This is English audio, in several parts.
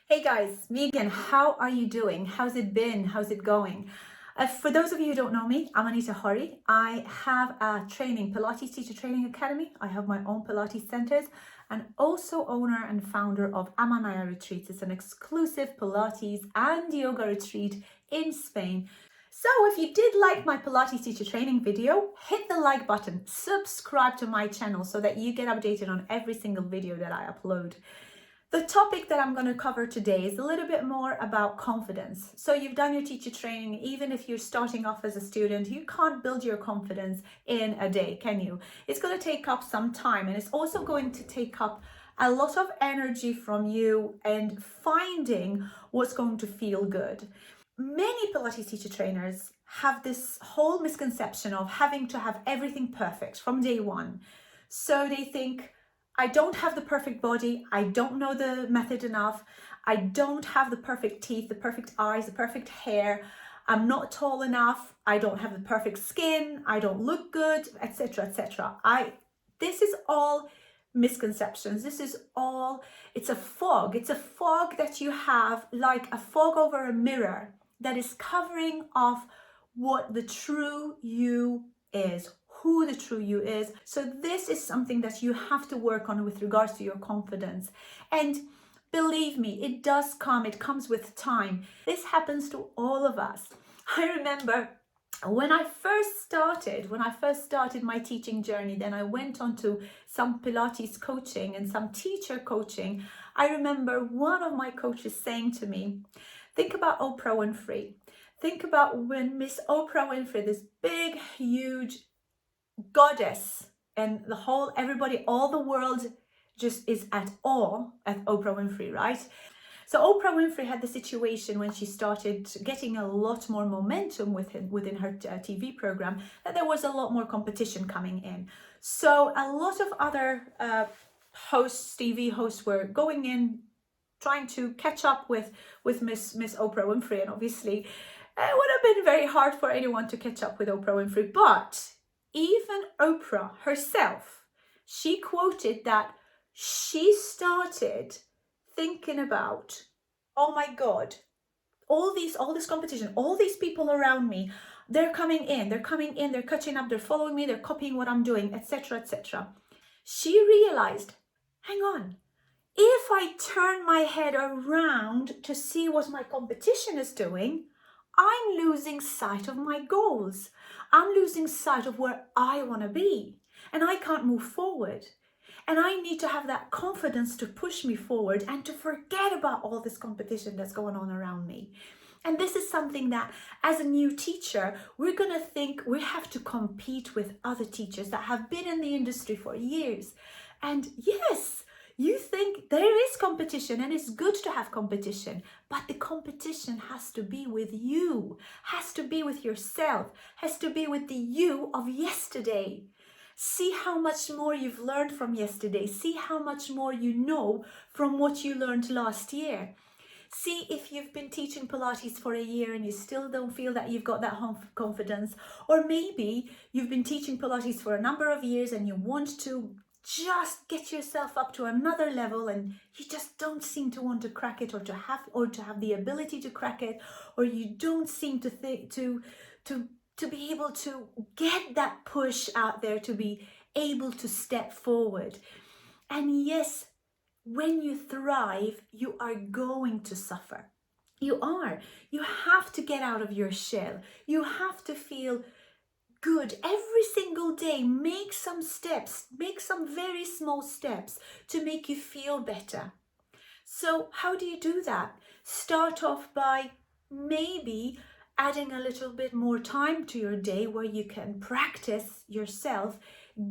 Hey guys, me again. How are you doing? How's it been? How's it going? For those of you who don't know me, I'm Anita Hori. I have a Pilates teacher training academy. I have my own Pilates centers and also owner and founder of Amanaya Retreats. It's an exclusive Pilates and yoga retreat in Spain. So if you did like my Pilates teacher training video, hit the like button, subscribe to my channel so that you get updated on every single video that I upload. The topic that I'm going to cover today is a little bit more about confidence. So you've done your teacher training. Even if you're starting off as a student, you can't build your confidence in a day, can you? It's going to take up some time, and it's also going to take up a lot of energy from you and finding what's going to feel good. Many Pilates teacher trainers have this whole misconception of having to have everything perfect from day one. So they think, I don't have the perfect body, I don't know the method enough, I don't have the perfect teeth, the perfect eyes, the perfect hair, I'm not tall enough, I don't have the perfect skin, I don't look good, etc., etc. This is all misconceptions. This is all, it's a fog. It's a fog that you have, like a fog over a mirror that is covering off what the true you is, who the true you is. So this is something that you have to work on with regards to your confidence. And believe me, it does come, it comes with time. This happens to all of us. I remember when I first started my teaching journey, then I went on to some Pilates coaching and some teacher coaching. I remember one of my coaches saying to me, think about Oprah Winfrey. Think about when Miss Oprah Winfrey, this big, huge goddess, and everybody, all the world just is at awe at Oprah Winfrey, right? So Oprah Winfrey had the situation when she started getting a lot more momentum within her TV program, that there was a lot more competition coming in. So a lot of other TV hosts were going in, trying to catch up with Miss Oprah Winfrey, and obviously it would have been very hard for anyone to catch up with Oprah Winfrey. But even Oprah herself, she quoted that she started thinking about, oh my God, all this competition, all these people around me, they're coming in, they're catching up, they're following me, they're copying what I'm doing, etc., etc. She realized, hang on, if I turn my head around to see what my competition is doing, I'm losing sight of my goals. I'm losing sight of where I want to be, and I can't move forward. And I need to have that confidence to push me forward and to forget about all this competition that's going on around me. And this is something that, as a new teacher, we're going to think we have to compete with other teachers that have been in the industry for years. And yes, you think there is competition, and it's good to have competition, but the competition has to be with you, has to be with yourself, has to be with the you of yesterday. See how much more you've learned from yesterday. See how much more you know from what you learned last year. See if you've been teaching Pilates for a year and you still don't feel that you've got that confidence. Or maybe you've been teaching Pilates for a number of years and you want to just get yourself up to another level, and you just don't seem to want to crack it, or to have the ability to crack it, or you don't seem to be able to get that push out there to be able to step forward. And yes, when you thrive, you are going to suffer. You have to get out of your shell. You have to feel good every single day. Make some steps, make some very small steps to make you feel better. So how do you do that? Start off by maybe adding a little bit more time to your day where you can practice yourself,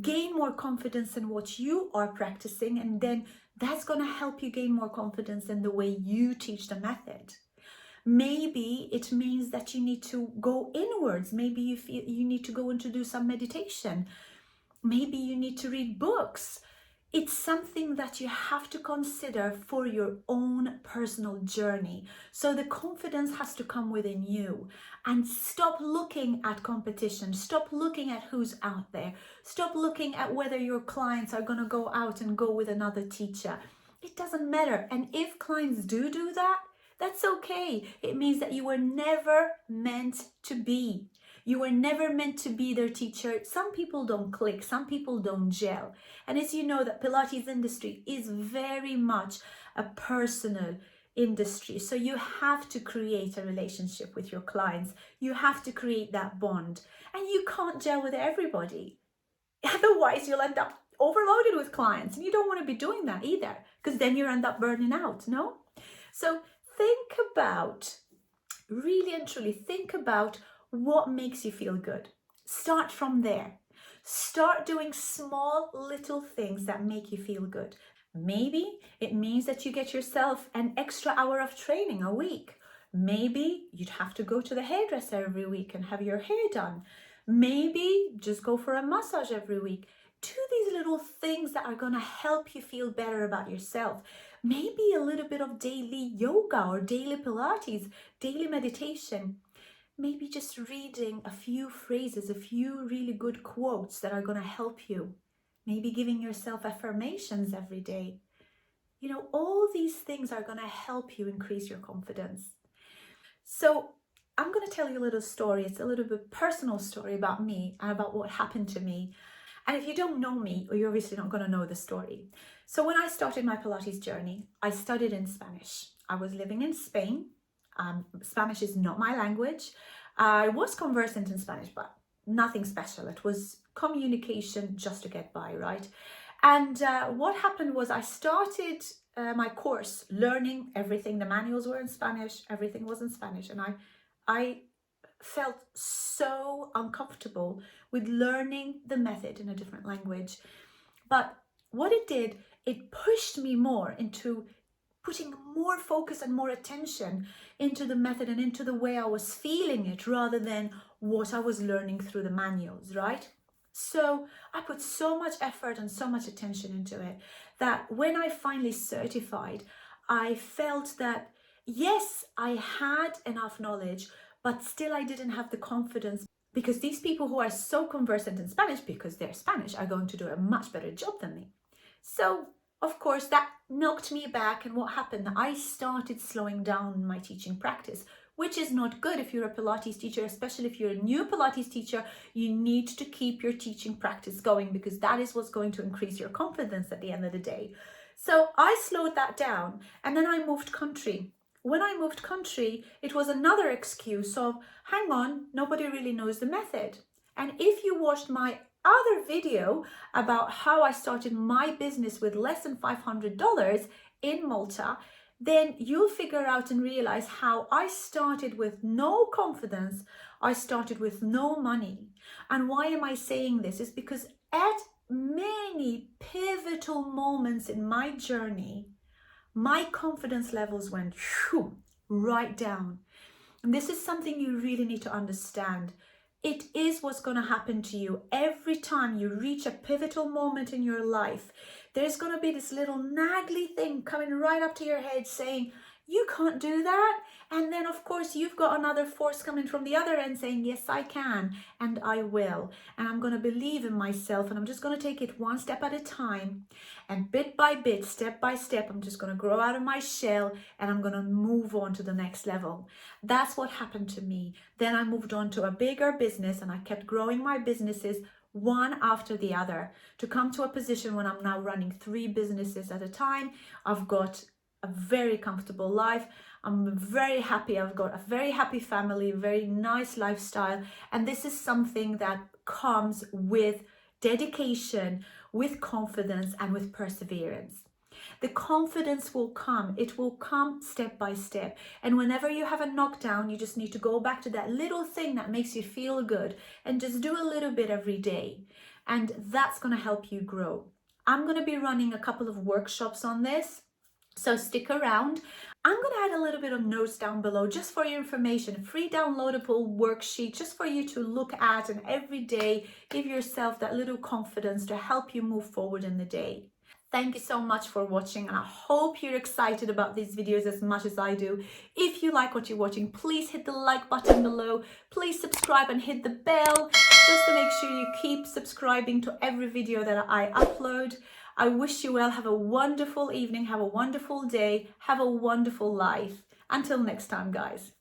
gain more confidence in what you are practicing, and then that's going to help you gain more confidence in the way you teach the method. Maybe it means that you need to go inwards. Maybe you feel you need to go and to do some meditation. Maybe you need to read books. It's something that you have to consider for your own personal journey. So the confidence has to come within you. And stop looking at competition. Stop looking at who's out there. Stop looking at whether your clients are going to go out and go with another teacher. It doesn't matter. And if clients do that, that's okay. It means that you were never meant to be. You were never meant to be their teacher. Some people don't click, some people don't gel. And as you know, that Pilates industry is very much a personal industry. So you have to create a relationship with your clients. You have to create that bond. And you can't gel with everybody. Otherwise, you'll end up overloaded with clients, and you don't want to be doing that either, because then you end up burning out, no? So think about, really and truly think about what makes you feel good. Start from there. Start doing small little things that make you feel good. Maybe it means that you get yourself an extra hour of training a week. Maybe you'd have to go to the hairdresser every week and have your hair done. Maybe just go for a massage every week. Do these little things that are going to help you feel better about yourself. Maybe a little bit of daily yoga or daily Pilates, daily meditation. Maybe just reading a few phrases, a few really good quotes that are going to help you. Maybe giving yourself affirmations every day. You know, all these things are going to help you increase your confidence. So I'm going to tell you a little story. It's a little bit personal story about me and about what happened to me. And if you don't know me, you're obviously not going to know the story. So when I started my Pilates journey, I studied in Spanish. I was living in Spain. Spanish is not my language. I was conversant in Spanish, but nothing special. It was communication just to get by, right? And what happened was I started my course learning everything. The manuals were in Spanish. Everything was in Spanish. And I felt so uncomfortable with learning the method in a different language. But what it did, it pushed me more into putting more focus and more attention into the method and into the way I was feeling it rather than what I was learning through the manuals, right? So I put so much effort and so much attention into it that when I finally certified, I felt that yes, I had enough knowledge, but still I didn't have the confidence, because these people who are so conversant in Spanish because they're Spanish are going to do a much better job than me. So of course that knocked me back, and what happened? I started slowing down my teaching practice, which is not good if you're a Pilates teacher, especially if you're a new Pilates teacher. You need to keep your teaching practice going, because that is what's going to increase your confidence at the end of the day. So I slowed that down, and then I moved country. When I moved country, it was another excuse of, hang on, nobody really knows the method. And if you watched my other video about how I started my business with less than $500 in Malta, then you'll figure out and realize how I started with no confidence. I started with no money. And why am I saying this? Is because at many pivotal moments in my journey, my confidence levels went right down. And this is something you really need to understand. It is what's going to happen to you every time you reach a pivotal moment in your life. There's going to be this little naggly thing coming right up to your head saying, you can't do that. And then of course you've got another force coming from the other end saying, yes, I can, and I will. And I'm going to believe in myself, and I'm just going to take it one step at a time. And bit by bit, step by step, I'm just going to grow out of my shell, and I'm going to move on to the next level. That's what happened to me. Then I moved on to a bigger business, and I kept growing my businesses one after the other to come to a position when I'm now running 3 businesses at a time. I've got a very comfortable life. I'm very happy. I've got a very happy family, very nice lifestyle. And this is something that comes with dedication, with confidence, and with perseverance. The confidence will come. It will come step by step. And whenever you have a knockdown, you just need to go back to that little thing that makes you feel good and just do a little bit every day. And that's going to help you grow. I'm going to be running a couple of workshops on this, so stick around. I'm going to add a little bit of notes down below just for your information, free downloadable worksheet just for you to look at, and every day give yourself that little confidence to help you move forward in the day. Thank you so much for watching, and I hope you're excited about these videos as much as I do. If you like what you're watching, please hit the like button below. Please subscribe and hit the bell just to make sure you keep subscribing to every video that I upload. I wish you well. Have a wonderful evening. Have a wonderful day. Have a wonderful life. Until next time, guys.